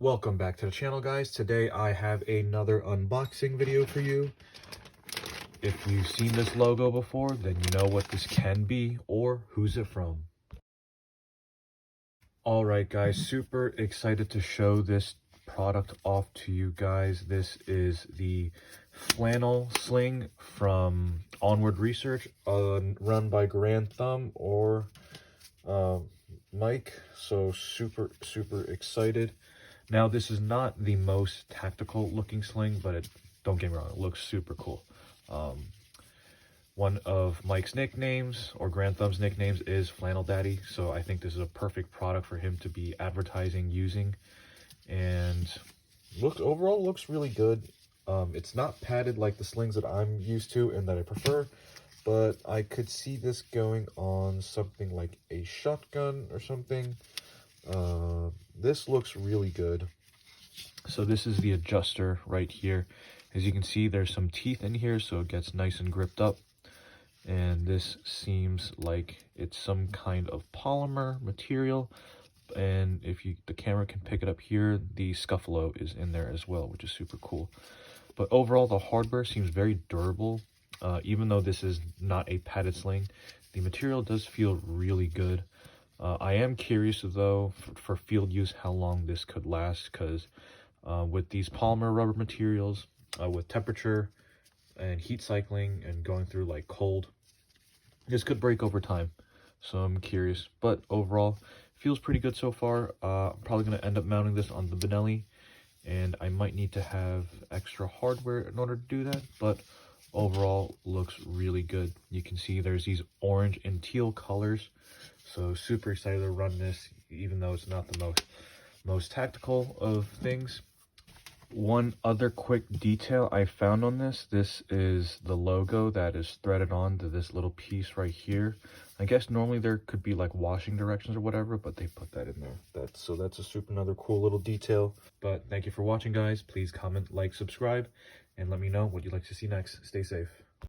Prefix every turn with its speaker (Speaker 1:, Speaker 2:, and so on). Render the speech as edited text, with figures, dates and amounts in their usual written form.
Speaker 1: Welcome back to the channel, guys. Today I have another unboxing video for you. If you've seen this logo before, then you know what this can be or who's it from. Alright guys, super excited to show this product off to you guys. This is the flannel sling from Onward Research, run by Grand Thumb or Mike. So super excited. Now, this is not the most tactical looking sling, but don't get me wrong, it looks super cool. One of Mike's nicknames, or Grand Thumb's nicknames, is Flannel Daddy, so I think this is a perfect product for him to be advertising, using, and overall looks really good. It's not padded like the slings that I'm used to and that I prefer, but I could see this going on something like a shotgun or something. This looks really good. So this is the adjuster right here. As you can see, there's some teeth in here, so it gets nice and gripped up. And this seems like it's some kind of polymer material. And if the camera can pick it up here, the Scuffalo is in there as well, which is super cool. But overall, the hardware seems very durable. Even though this is not a padded sling, the material does feel really good. I am curious, though, for field use, how long this could last, because with these polymer rubber materials, with temperature and heat cycling and going through like cold, this could break over time. So I'm curious, but overall, feels pretty good so far. I'm probably going to end up mounting this on the Benelli, and I might need to have extra hardware in order to do that, but overall looks really good. You can see there's these orange and teal colors. So super excited to run this, even though it's not the most tactical of things. One other quick detail I found on this is the logo that is threaded on to this little piece right here. I guess normally there could be like washing directions or whatever, but they put that in there. So that's another cool little detail. But thank you for watching, guys. Please comment, like, subscribe, and let me know what you'd like to see next. Stay safe.